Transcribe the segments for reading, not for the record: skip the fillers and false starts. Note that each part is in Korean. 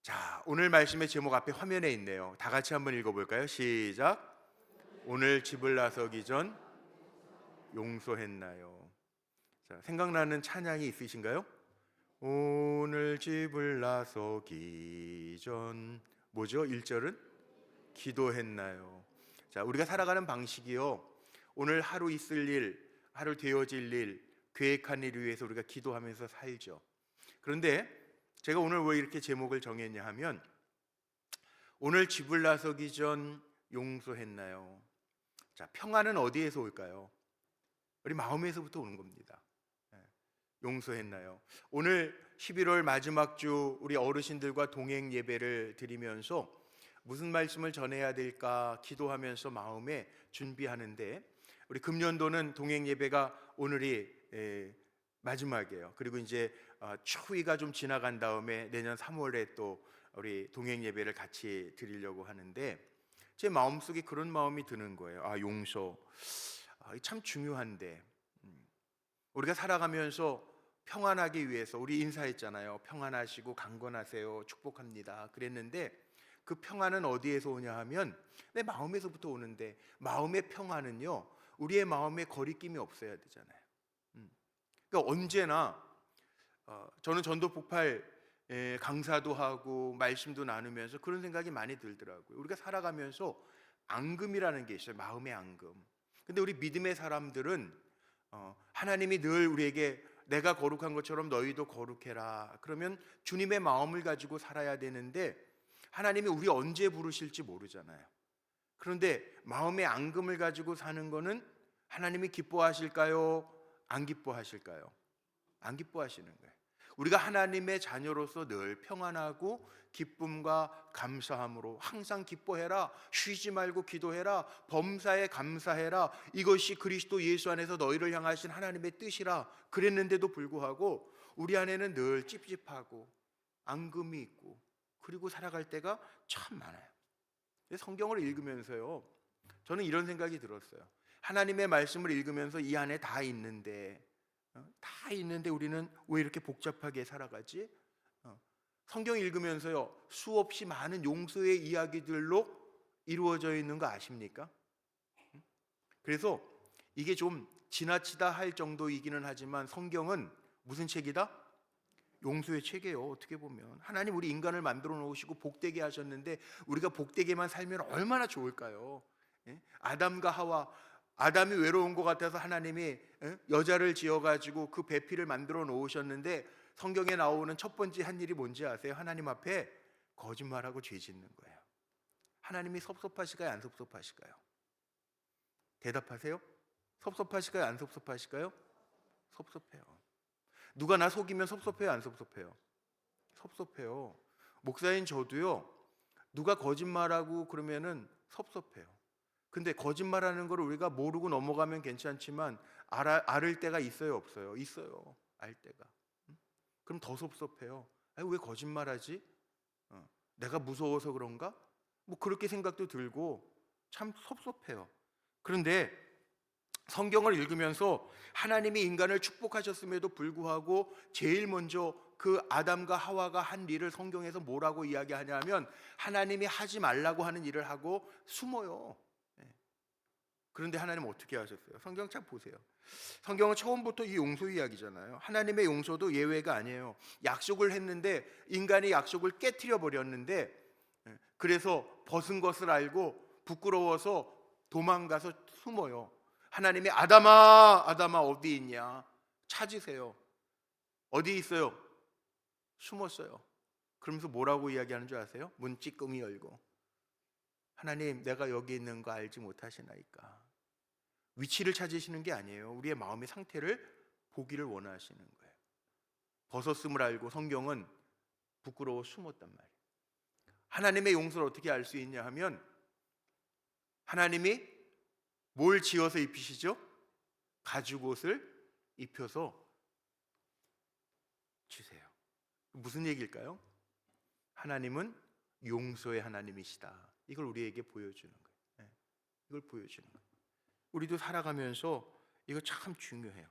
자, 오늘 말씀의 제목 앞에 화면에 있네요. 다 같이 한번 읽어볼까요? 시작. 오늘 집을 나서기 전 용서했나요? 자, 생각나는 찬양이 있으신가요? 오늘 집을 나서기 전 뭐죠? 1절은 기도했나요? 자, 우리가 살아가는 방식이요, 오늘 하루 있을 일, 하루 되어질 일, 계획한 일 위해서 우리가 기도하면서 살죠. 그런데 제가 오늘 왜 이렇게 제목을 정했냐 하면, 오늘 집을 나서기 전 용서했나요? 자, 평안은 어디에서 올까요? 우리 마음에서부터 오는 겁니다. 예, 용서했나요? 오늘 11월 마지막 주 우리 어르신들과 동행 예배를 드리면서 무슨 말씀을 전해야 될까 기도하면서 마음에 준비하는데, 우리 금년도는 동행 예배가 오늘이 마지막이에요. 그리고 이제 추위가 좀 지나간 다음에 내년 3월에 또 우리 동행 예배를 같이 드리려고 하는데, 제 마음속에 그런 마음이 드는 거예요. 용서 참 중요한데, 우리가 살아가면서 평안하기 위해서 우리 인사했잖아요. 평안하시고 강건하세요, 축복합니다 그랬는데, 그 평안은 어디에서 오냐 하면 내 마음에서부터 오는데, 마음의 평안은요, 우리의 마음에 거리낌이 없어야 되잖아요. 그러니까 언제나 저는 전도 폭발 강사도 하고 말씀도 나누면서 그런 생각이 많이 들더라고요. 우리가 살아가면서 앙금이라는 게 있어요. 마음의 앙금. 근데 우리 믿음의 사람들은 하나님이 늘 우리에게 내가 거룩한 것처럼 너희도 거룩해라, 그러면 주님의 마음을 가지고 살아야 되는데, 하나님이 우리 언제 부르실지 모르잖아요. 그런데 마음의 앙금을 가지고 사는 거는 하나님이 기뻐하실까요? 안 기뻐하실까요? 안 기뻐하시는 거예요. 우리가 하나님의 자녀로서 늘 평안하고 기쁨과 감사함으로 항상 기뻐해라, 쉬지 말고 기도해라, 범사에 감사해라, 이것이 그리스도 예수 안에서 너희를 향하신 하나님의 뜻이라 그랬는데도 불구하고 우리 안에는 늘 찝찝하고 앙금이 있고, 그리고 살아갈 때가 참 많아요. 성경을 읽으면서요, 저는 이런 생각이 들었어요. 하나님의 말씀을 읽으면서 이 안에 다 있는데 우리는 왜 이렇게 복잡하게 살아가지? 성경 읽으면서요, 수없이 많은 용서의 이야기들로 이루어져 있는 거 아십니까? 그래서 이게 좀 지나치다 할 정도이기는 하지만, 성경은 무슨 책이다? 용서의 책이에요. 어떻게 보면 하나님 우리 인간을 만들어 놓으시고 복되게 하셨는데, 우리가 복되게만 살면 얼마나 좋을까요? 아담과 하와, 아담이 외로운 것 같아서 하나님이 여자를 지어가지고 그 배필을 만들어 놓으셨는데, 성경에 나오는 첫 번째 한 일이 뭔지 아세요? 하나님 앞에 거짓말하고 죄 짓는 거예요. 하나님이 섭섭하실까요? 안 섭섭하실까요? 대답하세요. 섭섭하실까요? 안 섭섭하실까요? 섭섭해요. 누가 나 속이면 섭섭해요? 안 섭섭해요? 섭섭해요. 목사인 저도요, 누가 거짓말하고 그러면은 섭섭해요. 근데 거짓말하는 걸 우리가 모르고 넘어가면 괜찮지만, 알 때가 있어요, 없어요? 있어요. 알 때가. 그럼 더 섭섭해요. 왜 거짓말하지? 내가 무서워서 그런가? 뭐 그렇게 생각도 들고 참 섭섭해요. 그런데 성경을 읽으면서 하나님이 인간을 축복하셨음에도 불구하고 제일 먼저 그 아담과 하와가 한 일을 성경에서 뭐라고 이야기하냐면, 하나님이 하지 말라고 하는 일을 하고 숨어요. 그런데 하나님은 어떻게 하셨어요? 성경 참 보세요. 성경은 처음부터 이 용서 이야기잖아요. 하나님의 용서도 예외가 아니에요. 약속을 했는데 인간이 약속을 깨트려 버렸는데, 그래서 벗은 것을 알고 부끄러워서 도망가서 숨어요. 하나님이 아담아, 아담아 어디 있냐? 찾으세요. 어디 있어요? 숨었어요. 그러면서 뭐라고 이야기하는 줄 아세요? 문 찌끔이 열고, 하나님 내가 여기 있는 거 알지 못하시나이까. 위치를 찾으시는 게 아니에요. 우리의 마음의 상태를 보기를 원하시는 거예요. 벗었음을 알고 성경은 부끄러워 숨었단 말이에요. 하나님의 용서를 어떻게 알 수 있냐 하면, 하나님이 뭘 지어서 입히시죠? 가죽옷을 입혀서 주세요. 무슨 얘기일까요? 하나님은 용서의 하나님이시다. 이걸 우리에게 보여주는 거예요. 이걸 보여주는 거예요. 우리도 살아가면서 이거 참 중요해요.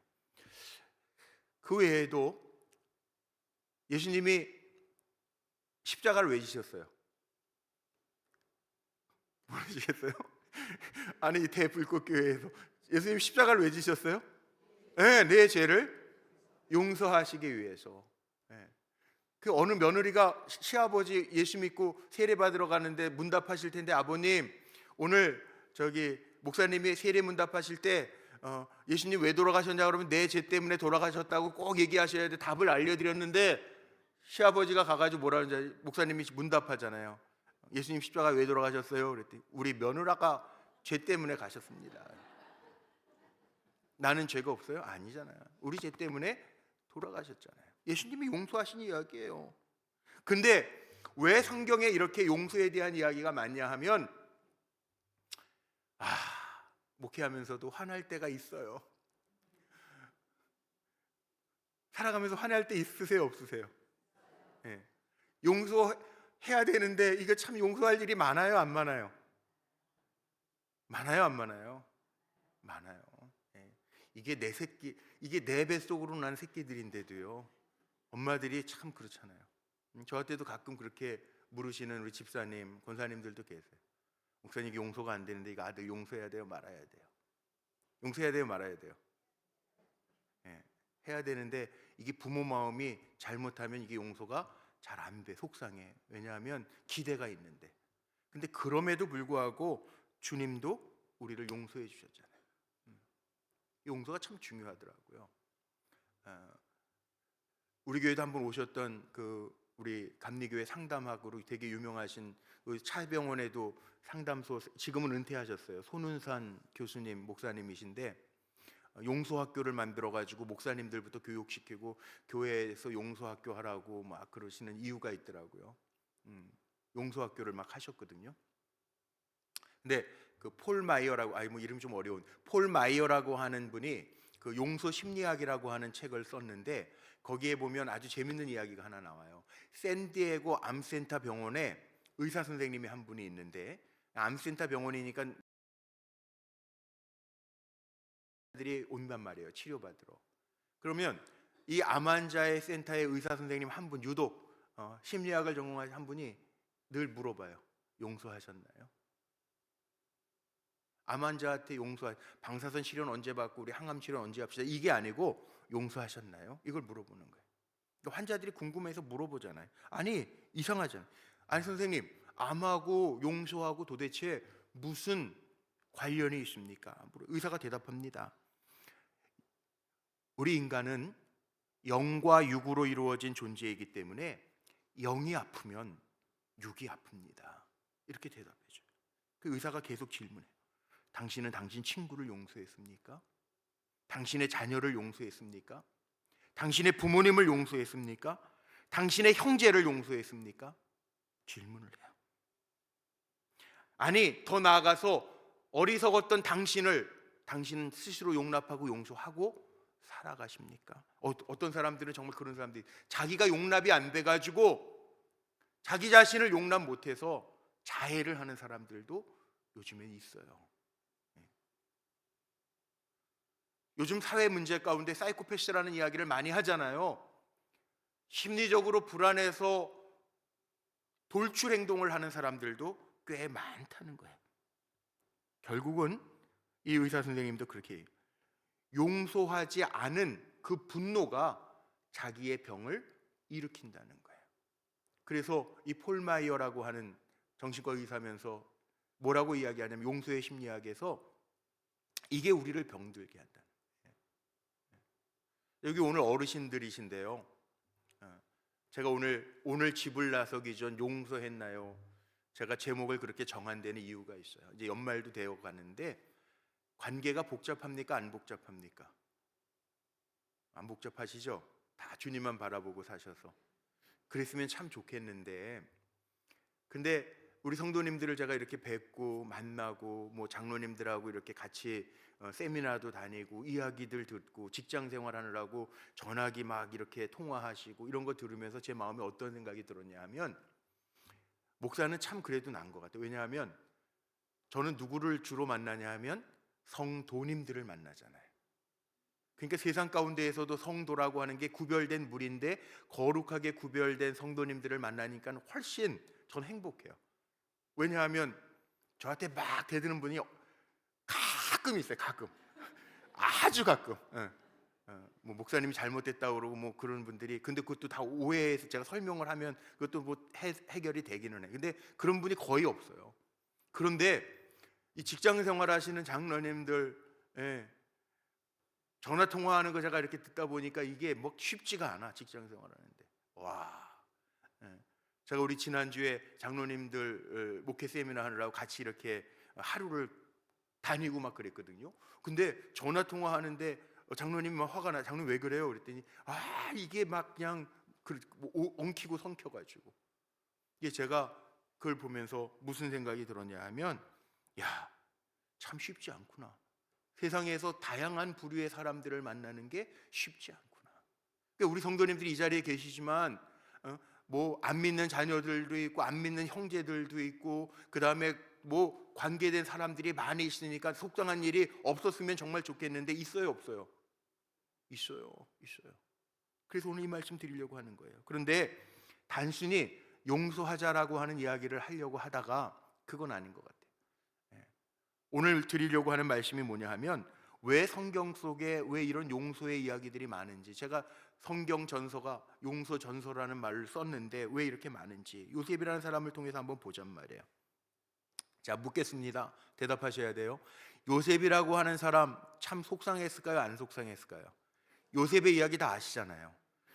그 외에도 예수님이 십자가를 왜 지셨어요? 모르시겠어요? 아니 이 대불꽃교회에서 예수님 십자가를 왜 지셨어요? 네, 내 죄를 용서하시기 위해서. 네. 그 어느 며느리가 시아버지 예수 믿고 세례 받으러 가는데 문답하실 텐데, 아버님 오늘 저기 목사님이 세례 문답하실 때 예수님 왜 돌아가셨냐 그러면 내 죄 때문에 돌아가셨다고 꼭 얘기하셔야 돼. 답을 알려드렸는데 시아버지가 가가지고 뭐라 하는지 목사님이 문답하잖아요. 예수님 십자가 왜 돌아가셨어요? 그랬더니 우리 며느라가 죄 때문에 가셨습니다. 나는 죄가 없어요? 아니잖아요. 우리 죄 때문에 돌아가셨잖아요. 예수님이 용서하신 이야기예요. 근데 왜 성경에 이렇게 용서에 대한 이야기가 많냐 하면, 목회하면서도 화날 때가 있어요. 살아가면서 화날 때 있으세요, 없으세요? 네. 용서해야 되는데 이거 참 용서할 일이 많아요, 안 많아요? 많아요, 안 많아요? 많아요. 네. 이게 내 새끼, 이게 내 뱃속으로 난 새끼들인데도요, 엄마들이 참 그렇잖아요. 저한테도 가끔 그렇게 물으시는 우리 집사님, 권사님들도 계세요. 목사님 이게 용서가 안 되는데 이거 아들 용서해야 돼요, 말아야 돼요? 용서해야 돼요, 말아야 돼요? 예, 해야 되는데 이게 부모 마음이 잘못하면 이게 용서가 잘 안 돼, 속상해. 왜냐하면 기대가 있는데. 근데 그럼에도 불구하고 주님도 우리를 용서해 주셨잖아요. 용서가 참 중요하더라고요. 우리 교회도 한번 오셨던 그 우리 감리교회 상담학으로 되게 유명하신 그 차병원에도 상담소, 지금은 은퇴하셨어요. 손은산 교수님 목사님이신데 용서학교를 만들어 가지고 목사님들부터 교육시키고 교회에서 용서학교 하라고 막 그러시는 이유가 있더라고요. 용서학교를 막 하셨거든요. 근데 그 폴 마이어라고, 뭐 이름 좀 어려운 폴 마이어라고 하는 분이 그 용서 심리학이라고 하는 책을 썼는데, 거기에 보면 아주 재밌는 이야기가 하나 나와요. 샌디에고 암센터 병원에 의사 선생님이 한 분이 있는데, 암센터 병원이니까 들이 온단 말이에요, 치료받으러. 그러면 이 암 환자의 센터의 의사 선생님 한 분, 유독 심리학을 전공하신 한 분이 늘 물어봐요. 용서하셨나요? 암 환자한테 방사선 치료는 언제 받고 우리 항암 치료는 언제 합시다, 이게 아니고 용서하셨나요? 이걸 물어보는 거예요. 그러니까 환자들이 궁금해서 물어보잖아요. 아니 이상하잖아요. 아니 선생님, 암하고 용서하고 도대체 무슨 관련이 있습니까? 의사가 대답합니다. 우리 인간은 영과 육으로 이루어진 존재이기 때문에 영이 아프면 육이 아픕니다. 이렇게 대답해줘요. 그 의사가 계속 질문해요. 당신은 당신 친구를 용서했습니까? 당신의 자녀를 용서했습니까? 당신의 부모님을 용서했습니까? 당신의 형제를 용서했습니까? 질문을 해요. 아니 더 나아가서 어리석었던 당신은 스스로 용납하고 용서하고 살아가십니까? 어떤 사람들은 정말 그런 사람들이 자기가 용납이 안 돼가지고 자기 자신을 용납 못해서 자해를 하는 사람들도 요즘에 있어요. 요즘 사회 문제 가운데 사이코패스라는 이야기를 많이 하잖아요. 심리적으로 불안해서 돌출 행동을 하는 사람들도 꽤 많다는 거예요. 결국은 이 의사 선생님도 그렇게 해요. 용서하지 않은 그 분노가 자기의 병을 일으킨다는 거예요. 그래서 이 폴 마이어라고 하는 정신과 의사면서 뭐라고 이야기하냐면, 용서의 심리학에서 이게 우리를 병들게 한다. 여기 오늘 어르신들이신데요, 제가 오늘 집을 나서기 전 용서했나요? 제가 제목을 그렇게 정한 데는 이유가 있어요. 이제 연말도 되어 가는데 관계가 복잡합니까? 안 복잡합니까? 안 복잡하시죠? 다 주님만 바라보고 사셔서 그랬으면 참 좋겠는데, 근데 우리 성도님들을 제가 이렇게 뵙고 만나고 뭐 장로님들하고 이렇게 같이 세미나도 다니고 이야기들 듣고 직장 생활하느라고 전화기 막 이렇게 통화하시고 이런 거 들으면서 제 마음에 어떤 생각이 들었냐 하면, 목사는 참 그래도 난 것 같아요. 왜냐하면 저는 누구를 주로 만나냐 하면 성도님들을 만나잖아요. 그러니까 세상 가운데에서도 성도라고 하는 게 구별된 무리인데 거룩하게 구별된 성도님들을 만나니까 훨씬 전 행복해요. 왜냐하면 저한테 막 대드는 분이 가끔 있어요. 가끔, 아주 가끔. 예. 뭐 목사님이 잘못됐다 그러고 뭐 그런 분들이, 근데 그것도 다 오해해서 제가 설명을 하면 그것도 뭐 해결이 되기는 해. 근데 그런 분이 거의 없어요. 그런데 이 직장 생활하시는 장로님들, 예, 전화 통화하는 거 제가 이렇게 듣다 보니까 이게 뭐 쉽지가 않아. 직장 생활하는데 와. 예. 제가 우리 지난주에 장로님들 목회 세미나 하느라고 같이 이렇게 하루를 다니고 막 그랬거든요. 근데 전화 통화하는데 장로님이 막 화가 나. 장로님 왜 그래요? 그랬더니 이게 막 그냥 엉키고 성켜가지고. 이게 제가 그걸 보면서 무슨 생각이 들었냐 하면, 야, 참 쉽지 않구나. 세상에서 다양한 부류의 사람들을 만나는 게 쉽지 않구나. 그러니까 우리 성도님들이 이 자리에 계시지만 뭐 안 믿는 자녀들도 있고 안 믿는 형제들도 있고, 그 다음에 뭐 관계된 사람들이 많이 있으니까 속상한 일이 없었으면 정말 좋겠는데 있어요, 없어요? 있어요, 있어요. 그래서 오늘 이 말씀 드리려고 하는 거예요. 그런데 단순히 용서하자라고 하는 이야기를 하려고 하다가 그건 아닌 것 같아요. 예. 오늘 드리려고 하는 말씀이 뭐냐 하면, 왜 성경 속에 왜 이런 용서의 이야기들이 많은지, 제가 성경 전서가 용서 전서라는 말을 썼는데 왜 이렇게 많은지 요셉이라는 사람을 통해서 한번 보잔 말이에요. 자, 묻겠습니다. 대답하셔야 돼요. 요셉이라고 하는 사람 참 속상했을까요? 안 속상했을까요? 요셉의 이야기 다 아시잖아요.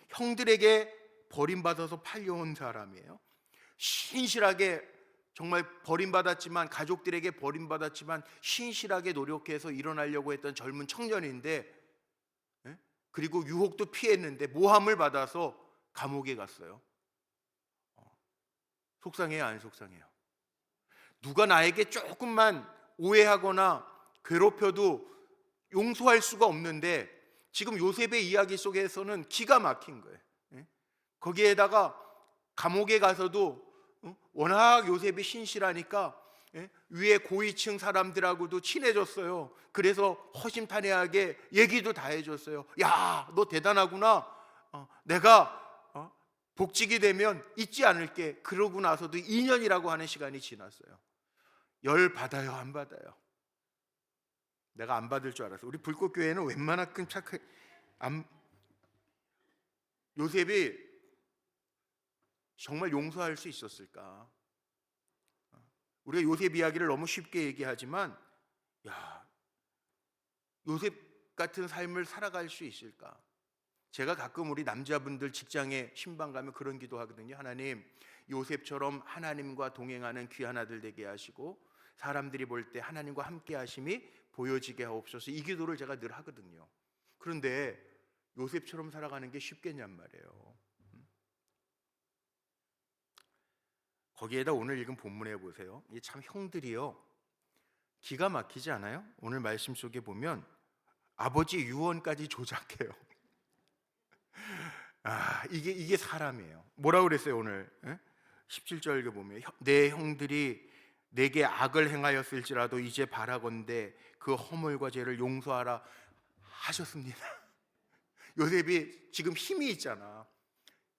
형들에게 버림받아서 팔려온 사람이에요. 신실하게, 정말 버림받았지만, 가족들에게 버림받았지만 신실하게 노력해서 일어나려고 했던 젊은 청년인데, 그리고 유혹도 피했는데 모함을 받아서 감옥에 갔어요. 속상해요, 안 속상해요? 누가 나에게 조금만 오해하거나 괴롭혀도 용서할 수가 없는데, 지금 요셉의 이야기 속에서는 기가 막힌 거예요. 거기에다가 감옥에 가서도 워낙 요셉이 신실하니까 위에 고위층 사람들하고도 친해졌어요. 그래서 허심탄회하게 얘기도 다 해줬어요. 야, 너 대단하구나. 내가 복직이 되면 잊지 않을게. 그러고 나서도 2년이라고 하는 시간이 지났어요. 열 받아요, 안 받아요? 내가 안 받을 줄 알았어. 우리 불꽃교회는 웬만하면 착해. 요셉이 정말 용서할 수 있었을까? 우리가 요셉 이야기를 너무 쉽게 얘기하지만, 야, 요셉 같은 삶을 살아갈 수 있을까? 제가 가끔 우리 남자분들 직장에 신방 가면 그런 기도 하거든요. 하나님, 요셉처럼 하나님과 동행하는 귀한 아들 되게 하시고 사람들이 볼 때 하나님과 함께 하심이 보여지게 하옵소서. 이 기도를 제가 늘 하거든요. 그런데 요셉처럼 살아가는 게 쉽겠냔 말이에요. 거기에다 오늘 읽은 본문에 보세요. 이게 참 형들이요, 기가 막히지 않아요? 오늘 말씀 속에 보면 아버지 유언까지 조작해요. 이게 사람이에요. 뭐라고 그랬어요 오늘? 17절 보면, 내 형들이 내게 악을 행하였을지라도 이제 바라건대 그 허물과 죄를 용서하라 하셨습니다. 요셉이 지금 힘이 있잖아.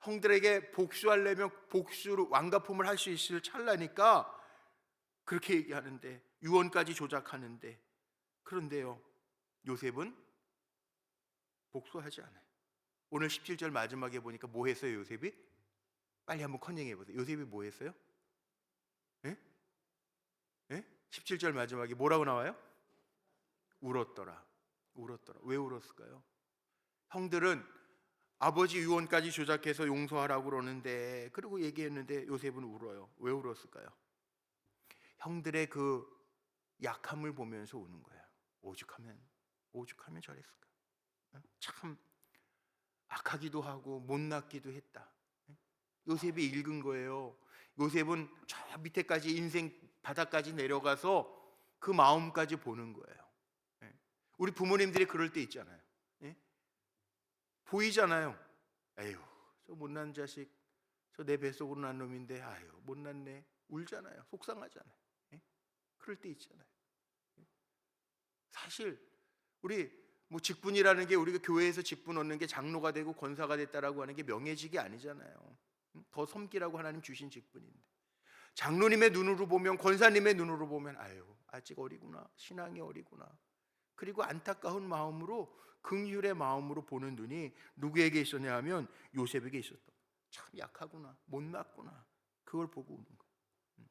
형들에게 복수하려면 복수로 완가품을 할 수 있을 찰나니까 그렇게 얘기하는데, 유언까지 조작하는데, 그런데요, 요셉은 복수하지 않아요. 오늘 17절 마지막에 보니까 뭐 했어요 요셉이? 빨리 한번 컨닝해 보세요. 요셉이 뭐 했어요? 17절 마지막에 뭐라고 나와요? 울었더라. 울었더라. 왜 울었을까요? 형들은 아버지 유언까지 조작해서 용서하라고 그러는데, 그리고 얘기했는데 요셉은 울어요. 왜 울었을까요? 형들의 그 약함을 보면서 우는 거예요. 오죽하면 저랬을까? 참 악하기도 하고 못났기도 했다. 요셉이 읽은 거예요. 요셉은 저 밑에까지, 인생 바닥까지 내려가서 그 마음까지 보는 거예요. 우리 부모님들이 그럴 때 있잖아요. 보이잖아요. 에휴, 저 못난 자식, 저 내 뱃속으로 난 놈인데 아유 못났네, 울잖아요. 속상하잖아요. 그럴 때 있잖아요. 사실 우리 뭐 직분이라는 게 우리가 교회에서 직분 얻는 게 장로가 되고 권사가 됐다라고 하는 게 명예직이 아니잖아요. 더 섬기라고 하나님 주신 직분인데, 장로님의 눈으로 보면, 권사님의 눈으로 보면 아유 아직 어리구나, 신앙이 어리구나. 그리고 안타까운 마음으로, 긍휼의 마음으로 보는 눈이 누구에게 있었냐 하면 요셉에게 있었다. 참 약하구나, 못났구나, 그걸 보고 우는 거예요.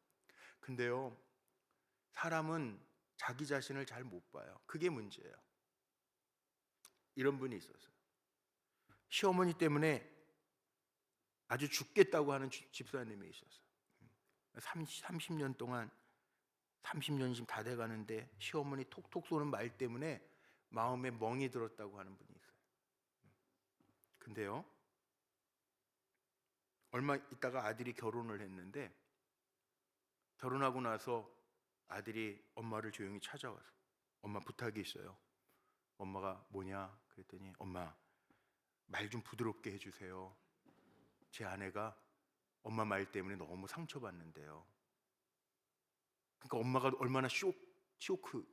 근데요, 사람은 자기 자신을 잘 못 봐요. 그게 문제예요. 이런 분이 있었어요. 시어머니 때문에 아주 죽겠다고 하는 집사님이 있었어요. 30년 동안, 30년씩 다 돼가는데 시어머니 톡톡 쏘는 말 때문에 마음에 멍이 들었다고 하는 분이 있어요. 근데요, 얼마 있다가 아들이 결혼을 했는데, 결혼하고 나서 아들이 엄마를 조용히 찾아와서 엄마 부탁이 있어요. 엄마가 뭐냐 그랬더니 엄마 말 좀 부드럽게 해주세요. 제 아내가 엄마 말 때문에 너무 상처받는데요. 그러니까 엄마가 얼마나 쇼크,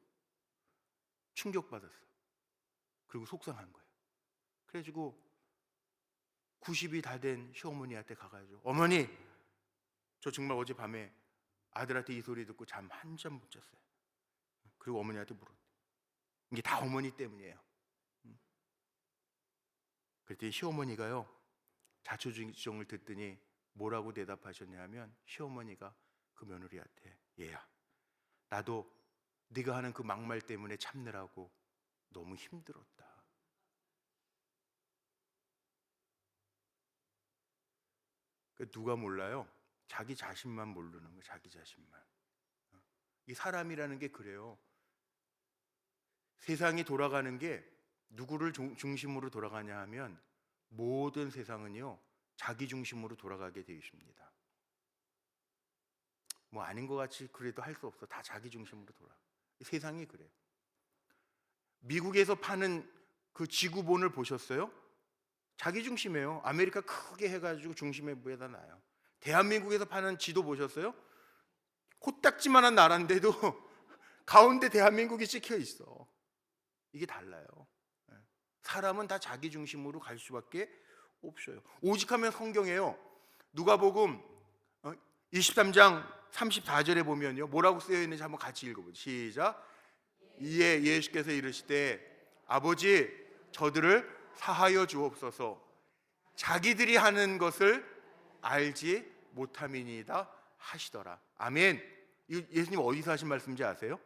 충격받았어. 그리고 속상한 거예요. 그래가지고 90이 다 된 시어머니한테 가가지고 어머니 저 정말 어젯밤에 아들한테 이 소리 듣고 잠 한 잠 못 잤어요. 그리고 어머니한테 물었대. 이게 다 어머니 때문이에요. 그랬더니 시어머니가요, 자초지종을 듣더니 뭐라고 대답하셨냐면, 시어머니가 그 며느리한테 얘야, 나도 네가 하는 그 막말 때문에 참느라고 너무 힘들었다. 누가 몰라요? 자기 자신만 모르는 거예요. 자기 자신만. 이 사람이라는 게 그래요. 세상이 돌아가는 게 누구를 중심으로 돌아가냐 하면 모든 세상은요 자기 중심으로 돌아가게 되어 있습니다. 뭐 아닌 것 같이 그래도 할 수 없어. 다 자기 중심으로 돌아가. 세상이 그래요. 미국에서 파는 그 지구본을 보셨어요? 자기 중심이에요. 아메리카 크게 해가지고 중심에 뭐에다 놔요. 대한민국에서 파는 지도 보셨어요? 코딱지만한 나라인데도 가운데 대한민국이 찍혀 있어. 이게 달라요. 사람은 다 자기 중심으로 갈 수밖에 없어요. 오직하면 성경에요, 누가복음 23장 34절에 보면요 뭐라고 쓰여 있는지 한번 같이 읽어보죠. 시작. 이에 예수께서 이르시되 아버지 저들을 사하여 주옵소서, 자기들이 하는 것을 알지 못함이니이다 하시더라. 아멘. 예수님 어디서 하신 말씀인지 아세요?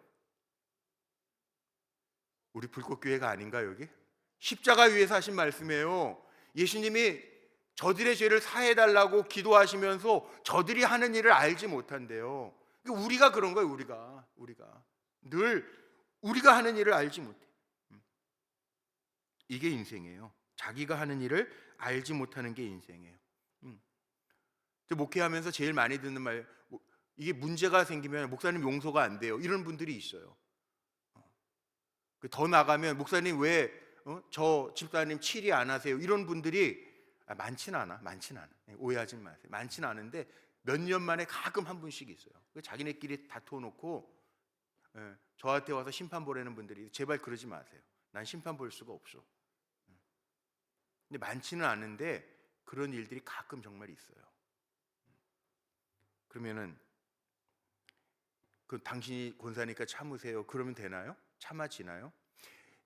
우리 불꽃교회가 아닌가 여기? 십자가 위에서 하신 말씀이에요. 예수님이 저들의 죄를 사해달라고 기도하시면서 저들이 하는 일을 알지 못한대요. 우리가 그런 거예요. 우리가 늘 우리가 하는 일을 알지 못해. 이게 인생이에요. 자기가 하는 일을 알지 못하는 게 인생이에요. 목회하면서 제일 많이 듣는 말, 이게 문제가 생기면 목사님 용서가 안 돼요, 이런 분들이 있어요. 더 나가면 목사님 왜 저 집사님 치리 안 하세요, 이런 분들이 많지는 않아. 오해하지 마세요. 많지는 않은데 몇 년 만에 가끔 한 분씩 있어요. 자기네끼리 다투어놓고 저한테 와서 심판 보라는 분들이, 제발 그러지 마세요. 난 심판 볼 수가 없어. 근데 많지는 않은데 그런 일들이 가끔 정말 있어요. 그러면은 그 당신이 권사니까 참으세요, 그러면 되나요? 참아지나요?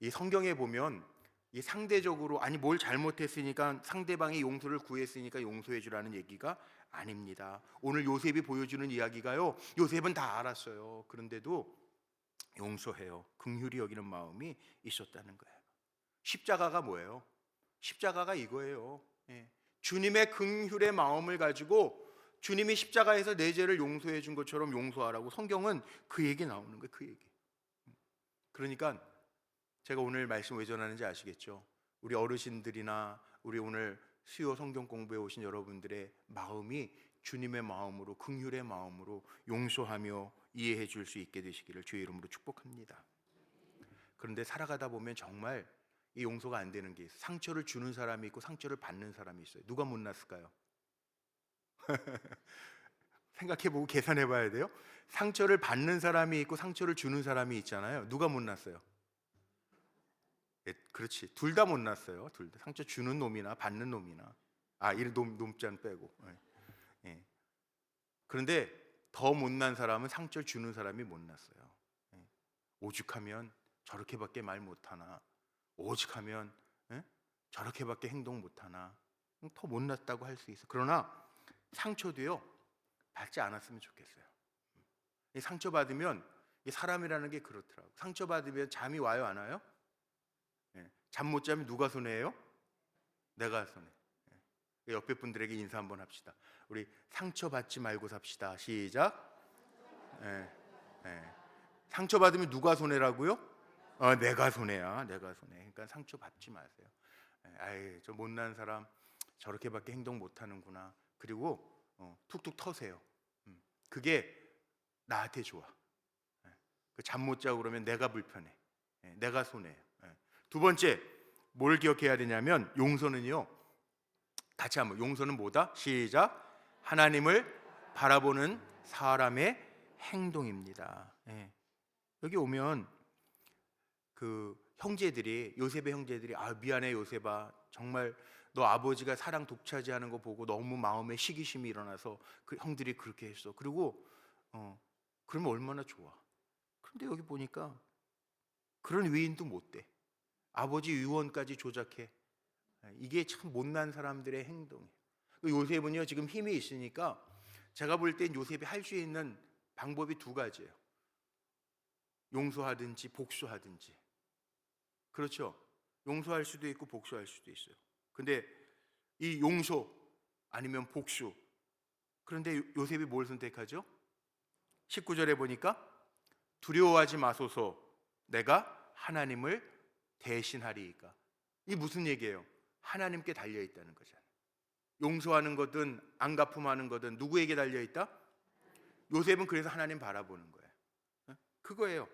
이 성경에 보면 이 상대적으로, 아니 뭘 잘못했으니까 상대방이 용서를 구했으니까 용서해 주라는 얘기가 아닙니다. 오늘 요셉이 보여주는 이야기가요, 요셉은 다 알았어요. 그런데도 용서해요. 긍휼히 여기는 마음이 있었다는 거예요. 십자가가 뭐예요? 십자가가 이거예요. 주님의 긍휼의 마음을 가지고 주님이 십자가에서 내 죄를 용서해 준 것처럼 용서하라고, 성경은 그 얘기 나오는 거예요. 그 얘기. 그러니까 제가 오늘 말씀 왜 전하는지 아시겠죠? 우리 어르신들이나 우리 오늘 수요 성경 공부해 오신 여러분들의 마음이 주님의 마음으로, 긍휼의 마음으로 용서하며 이해해 줄 수 있게 되시기를 주의 이름으로 축복합니다. 그런데 살아가다 보면 정말 이 용서가 안 되는 게 있어요. 상처를 주는 사람이 있고 상처를 받는 사람이 있어요. 누가 못났을까요? 생각해보고 계산해봐야 돼요. 상처를 받는 사람이 있고 상처를 주는 사람이 있잖아요. 누가 못났어요? 그렇지. 둘 다 못났어요. 둘 다. 상처 주는 놈이나 받는 놈이나. 이 놈자는 빼고. 예. 그런데 더 못난 사람은 상처를 주는 사람이 못났어요. 예. 오죽하면 저렇게밖에 말 못하나. 오죽하면 저렇게밖에 행동 못하나. 더 못났다고 할 수 있어. 그러나 상처도요, 받지 않았으면 좋겠어요. 상처 받으면, 사람이라는 게 그렇더라고. 상처 받으면 잠이 와요, 안 와요? 잠 못 자면 누가 손해예요? 내가 손해. 옆에 분들에게 인사 한번 합시다. 우리 상처 받지 말고 삽시다. 시작. 상처 받으면 누가 손해라고요? 내가 손해야. 내가 손해. 그러니까 상처 받지 마세요. 저 못난 사람 저렇게밖에 행동 못하는구나. 그리고 툭툭 터세요. 그게 나한테 좋아. 잠 못 자고 그러면 내가 불편해. 내가 손해요. 두 번째, 뭘 기억해야 되냐면 용서는요, 같이 한번. 용서는 뭐다? 시작. 하나님을 바라보는 사람의 행동입니다. 여기 오면 그 형제들이, 요셉의 형제들이 미안해 요셉아, 정말 너 아버지가 사랑 독차지하는 거 보고 너무 마음에 시기심이 일어나서 그 형들이 그렇게 했어. 그리고 그러면 얼마나 좋아. 그런데 여기 보니까 그런 위인도 못 돼. 아버지 유언까지 조작해. 이게 참 못난 사람들의 행동이에요. 요셉은요, 지금 힘이 있으니까 제가 볼 땐 요셉이 할 수 있는 방법이 두 가지예요. 용서하든지 복수하든지. 그렇죠? 용서할 수도 있고 복수할 수도 있어요. 근데 이 용서 아니면 복수, 그런데 요셉이 뭘 선택하죠? 19절에 보니까 두려워하지 마소서, 내가 하나님을 대신하리이까. 이 무슨 얘기예요? 하나님께 달려있다는 거잖아요. 용서하는 거든 안 갚음하는 거든 누구에게 달려있다? 요셉은 그래서 하나님 바라보는 거예요. 그거예요.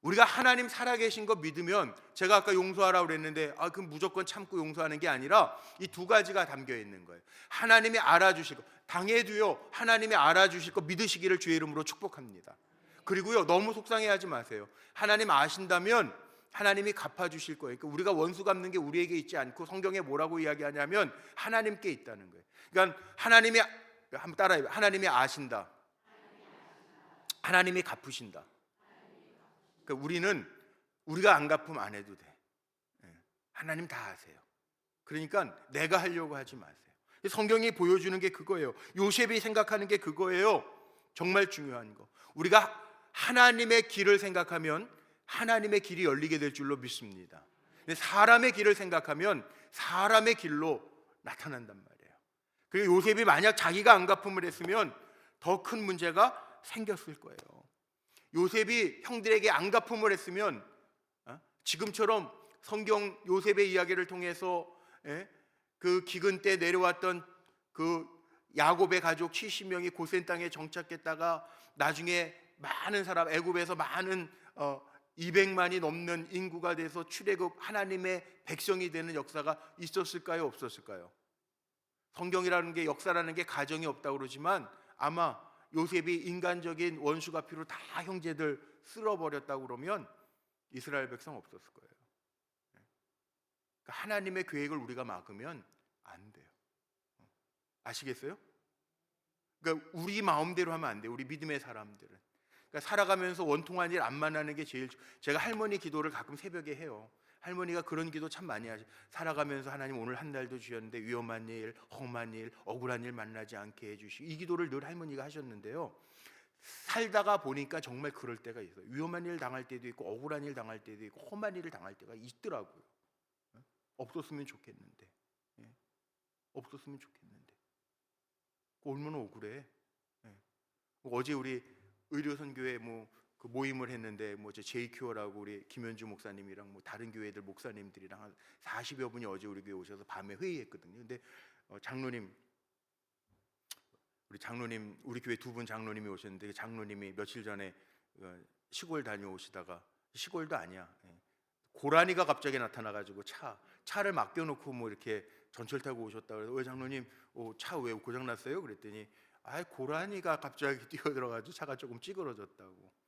우리가 하나님 살아계신 거 믿으면, 제가 아까 용서하라고 그랬는데 그럼 무조건 참고 용서하는 게 아니라 이 두 가지가 담겨 있는 거예요. 하나님이 알아주실 거, 당해도요 하나님이 알아주실 거 믿으시기를 주의 이름으로 축복합니다. 그리고요, 너무 속상해하지 마세요. 하나님 아신다면 하나님이 갚아주실 거예요. 그러니까 우리가 원수 갚는 게 우리에게 있지 않고, 성경에 뭐라고 이야기하냐면 하나님께 있다는 거예요. 그러니까 하나님이, 한번 따라해요. 하나님이 아신다. 하나님이 갚으신다. 그러니까 우리가 안 갚으면 안 해도 돼. 하나님 다 아세요. 그러니까 내가 하려고 하지 마세요. 성경이 보여주는 게 그거예요. 요셉이 생각하는 게 그거예요. 정말 중요한 거. 우리가 하나님의 길을 생각하면 하나님의 길이 열리게 될 줄로 믿습니다. 사람의 길을 생각하면 사람의 길로 나타난단 말이에요. 그리고 요셉이 만약 자기가 안 갚음을 했으면 더 큰 문제가 생겼을 거예요. 요셉이 형들에게 안 갚음을 했으면 지금처럼 성경 요셉의 이야기를 통해서 그 기근 때 내려왔던 그 야곱의 가족 70명이 고센 땅에 정착했다가 나중에 많은 사람, 애굽에서 많은 200만이 넘는 인구가 돼서 출애굽 하나님의 백성이 되는 역사가 있었을까요? 없었을까요? 성경이라는 게, 역사라는 게 가정이 없다고 그러지만 아마 요셉이 인간적인 원수가 필요 다 형제들 쓸어버렸다고 그러면 이스라엘 백성 없었을 거예요. 그러니까 하나님의 계획을 우리가 막으면 안 돼요. 아시겠어요? 그러니까 우리 마음대로 하면 안 돼요. 우리 믿음의 사람들은. 그러니까 살아가면서 원통한 일 안 만나는 게 제일. 제가 할머니 기도를 가끔 새벽에 해요. 할머니가 그런 기도 참 많이 하죠. 살아가면서 하나님 오늘 한 달도 주셨는데 위험한 일, 험한 일, 억울한 일 만나지 않게 해주시고, 이 기도를 늘 할머니가 하셨는데요, 살다가 보니까 정말 그럴 때가 있어요. 위험한 일 당할 때도 있고 억울한 일 당할 때도 있고 험한 일을 당할 때가 있더라고요. 없었으면 좋겠는데. 없었으면 좋겠는데. 얼마나 억울해. 어제 우리 의료선교회 그 모임을 했는데 제이큐어라고 우리 김현주 목사님이랑 다른 교회들 목사님들이랑 한 40여 분이 어제 우리 교회 오셔서 밤에 회의했거든요. 근데 장로님, 우리 교회 두 분 장로님이 오셨는데, 그 장로님이 며칠 전에 시골 다녀오시다가, 시골도 아니야, 고라니가 갑자기 나타나가지고 차를 맡겨놓고 이렇게 전철 타고 오셨다. 그래서 왜 장로님 차 왜 고장 났어요? 그랬더니 고라니가 갑자기 뛰어들어가지고 차가 조금 찌그러졌다고.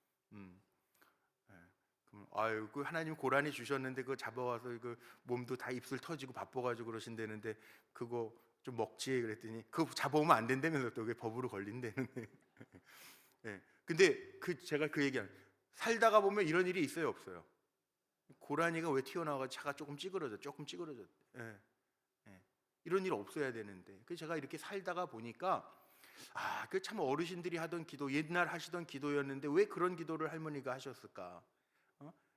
아유, 그 하나님 고라니 주셨는데 그거 잡아와서 그 몸도 다 입술 터지고 바빠가지고 그러신다는데 그거 좀 먹지 그랬더니 그거 잡아오면 안 된다면서 또 그게 법으로 걸린다는데. 예. 근데 제가 그 얘기한 살다가 보면 이런 일이 있어요, 없어요? 고라니가 왜 튀어나와가 차가 조금 찌그러져. 예. 예. 이런 일 없어야 되는데. 그 제가 이렇게 살다가 보니까 그 참 어르신들이 하던 기도, 옛날 하시던 기도였는데 왜 그런 기도를 할머니가 하셨을까?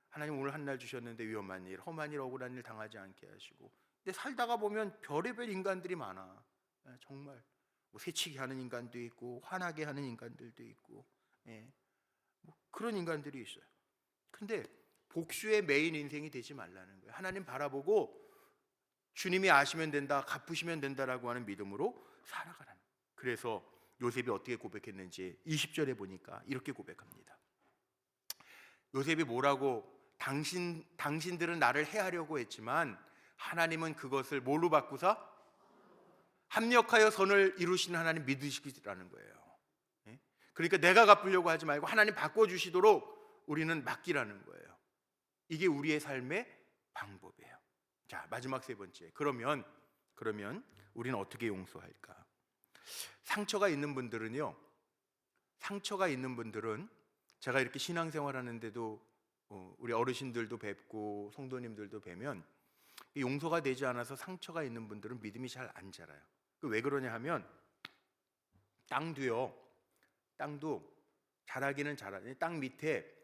하나님 오늘 한 날 주셨는데 위험한 일, 험한 일, 억울한 일 당하지 않게 하시고. 근데 살다가 보면 별의별 인간들이 많아. 정말 뭐 새치기 하는 인간도 있고 화나게 하는 인간들도 있고, 뭐 그런 인간들이 있어요. 근데 복수의 메인 인생이 되지 말라는 거예요. 하나님 바라보고 주님이 아시면 된다, 갚으시면 된다라고 하는 믿음으로 살아가라는 거예요. 그래서 요셉이 어떻게 고백했는지 20절에 보니까 이렇게 고백합니다. 요셉이 뭐라고, 당신들은 나를 해하려고 했지만 하나님은 그것을 뭘로 바꾸사? 합력하여 선을 이루시는 하나님 믿으시라는 거예요. 그러니까 내가 갚으려고 하지 말고 하나님 바꿔주시도록 우리는 맡기라는 거예요. 이게 우리의 삶의 방법이에요. 자, 마지막 세 번째. 그러면 우리는 어떻게 용서할까? 상처가 있는 분들은 제가 이렇게 신앙생활 하는데도 우리 어르신들도 뵙고 성도님들도 뵈면 용서가 되지 않아서 상처가 있는 분들은 믿음이 잘 안 자라요. 왜 그러냐 하면 땅도 자라기는 자라는데 땅 밑에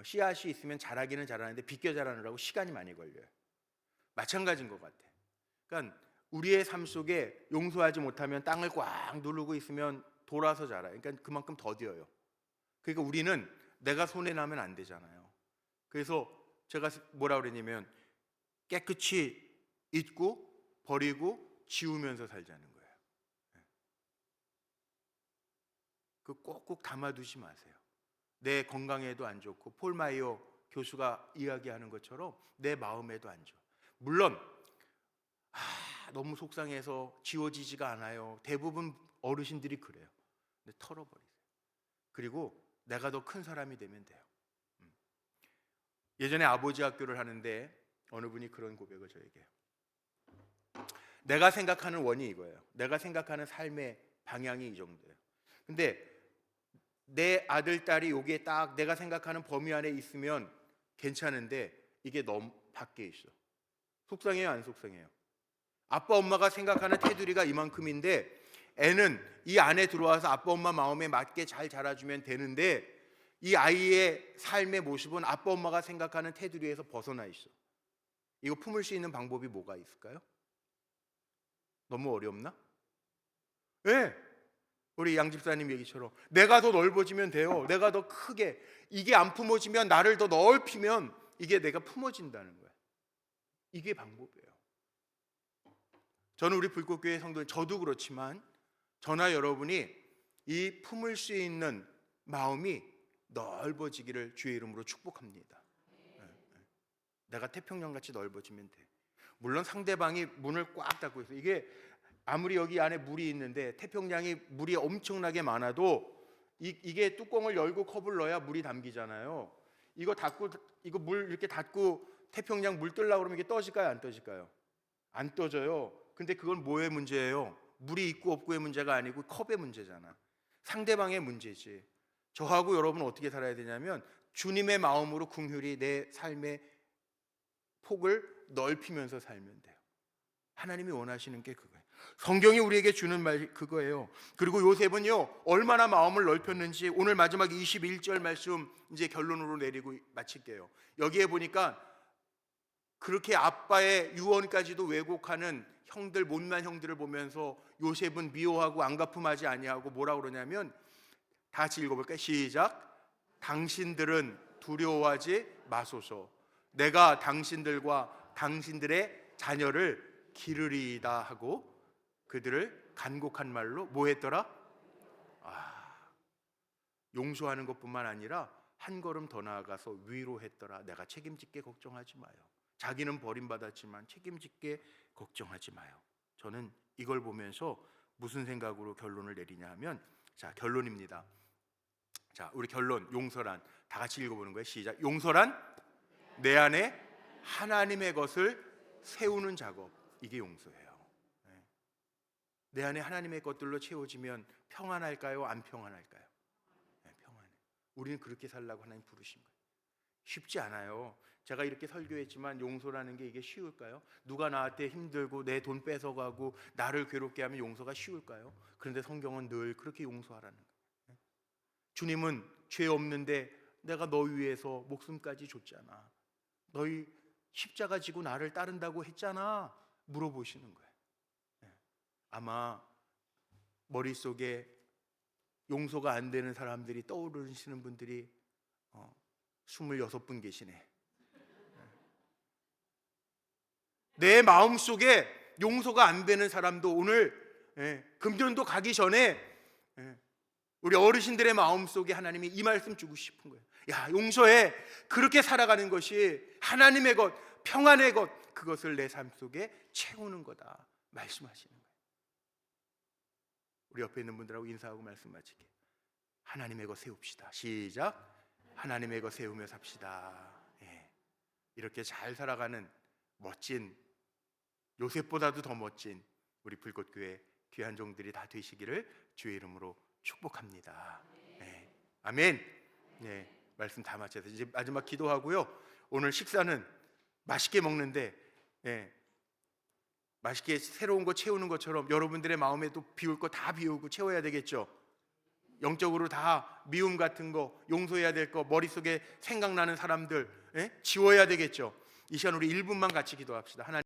씨앗이 있으면 자라기는 자라는데 비껴 자라느라고 시간이 많이 걸려요. 마찬가지인 것 같아. 그러니까 우리의 삶 속에 용서하지 못하면 땅을 꽉 누르고 있으면 돌아서 자라요. 그러니까 그만큼 더뎌요. 그러니까 우리는 내가 손해나면 안 되잖아요. 그래서 제가 뭐라 그러냐면 깨끗이 잊고 버리고 지우면서 살자는 거예요. 그 꼭꼭 담아두지 마세요. 내 건강에도 안 좋고 폴 마이어 교수가 이야기하는 것처럼 내 마음에도 안 좋아. 물론 너무 속상해서 지워지지가 않아요. 대부분 어르신들이 그래요. 근데 털어버리세요. 그리고 내가 더 큰 사람이 되면 돼요. 예전에 아버지 학교를 하는데 어느 분이 그런 고백을 저에게 해요. 내가 생각하는 원이 이거예요. 내가 생각하는 삶의 방향이 이 정도예요. 근데 내 아들, 딸이 여기에 딱 내가 생각하는 범위 안에 있으면 괜찮은데 이게 너무 밖에 있어. 속상해요, 안 속상해요? 아빠 엄마가 생각하는 테두리가 이만큼인데 애는 이 안에 들어와서 아빠 엄마 마음에 맞게 잘 자라주면 되는데 이 아이의 삶의 모습은 아빠 엄마가 생각하는 테두리에서 벗어나 있어. 이거 품을 수 있는 방법이 뭐가 있을까요? 너무 어렵나? 네. 우리 양 집사님 얘기처럼 내가 더 넓어지면 돼요. 내가 더 크게, 이게 안 품어지면 나를 더 넓히면 이게 내가 품어진다는 거야. 이게 방법이에요. 저는 우리 불꽃교회 성도님, 저도 그렇지만 저나 여러분이 이 품을 수 있는 마음이 넓어지기를 주의 이름으로 축복합니다. 내가 태평양같이 넓어지면 돼. 물론 상대방이 문을 꽉 닫고 있어. 이게 아무리 여기 안에 물이 있는데 태평양이 물이 엄청나게 많아도 이게 뚜껑을 열고 컵을 넣어야 물이 담기잖아요. 이거 물 이렇게 닫고 태평양 물 뜨려고 그러면 이게 떠질까요, 안 떠질까요? 안 떠져요. 근데 그건 뭐의 문제예요? 물이 있고 없고의 문제가 아니고 컵의 문제잖아. 상대방의 문제지. 저하고 여러분은 어떻게 살아야 되냐면 주님의 마음으로 긍휼히 내 삶의 폭을 넓히면서 살면 돼요. 하나님이 원하시는 게 그거예요. 성경이 우리에게 주는 말 그거예요. 그리고 요셉은요 얼마나 마음을 넓혔는지 오늘 마지막 21절 말씀 이제 결론으로 내리고 마칠게요. 여기에 보니까 그렇게 아빠의 유언까지도 왜곡하는 형들, 못난 형들을 보면서 요셉은 미워하고 안갚음하지 아니하고 뭐라 그러냐면, 다 같이 읽어볼까요? 시작. 당신들은 두려워하지 마소서. 내가 당신들과 당신들의 자녀를 기르리이다 하고 그들을 간곡한 말로 뭐 했더라? 용서하는 것뿐만 아니라 한 걸음 더 나아가서 위로했더라. 내가 책임질게, 걱정하지 마요. 자기는 버림받았지만 책임질게, 걱정하지 마요. 저는 이걸 보면서 무슨 생각으로 결론을 내리냐 하면, 자, 결론입니다. 자, 우리 결론, 용서란 다 같이 읽어보는 거예요. 시작. 용서란 내 안에 하나님의 것을 세우는 작업, 이게 용서예요. 내 안에 하나님의 것들로 채워지면 평안할까요? 안 평안할까요? 평안해. 우리는 그렇게 살라고 하나님 부르신 거예요. 쉽지 않아요. 제가 이렇게 설교했지만 용서라는 게 이게 쉬울까요? 누가 나한테 힘들고 내 돈 뺏어가고 나를 괴롭게 하면 용서가 쉬울까요? 그런데 성경은 늘 그렇게 용서하라는 거예요. 주님은 죄 없는데 내가 너 위해서 목숨까지 줬잖아, 너희 십자가 지고 나를 따른다고 했잖아, 물어보시는 거예요. 아마 머릿속에 용서가 안 되는 사람들이 떠오르시는 분들이 26분 계시네. 내 마음속에 용서가 안 되는 사람도 오늘 금년도 가기 전에 우리 어르신들의 마음속에 하나님이 이 말씀 주고 싶은 거예요. 야, 용서해. 그렇게 살아가는 것이 하나님의 것, 평안의 것, 그것을 내 삶 속에 채우는 거다 말씀하시는 거예요. 우리 옆에 있는 분들하고 인사하고 말씀 마칠게요. 하나님의 것 세웁시다. 시작. 하나님의 것 세우며 삽시다. 이렇게 잘 살아가는 멋진, 요셉보다도 더 멋진 우리 불꽃교회 귀한 종들이 다 되시기를 주의 이름으로 축복합니다. 아멘. 말씀 다 마쳐서 이제 마지막 기도하고요. 오늘 식사는 맛있게 먹는데 맛있게 새로운 거 채우는 것처럼 여러분들의 마음에도 비울 거 다 비우고 채워야 되겠죠. 영적으로 다 미움 같은 거, 용서해야 될 거, 머릿속에 생각나는 사람들 지워야 되겠죠. 이 시간 우리 1분만 같이 기도합시다. 하나님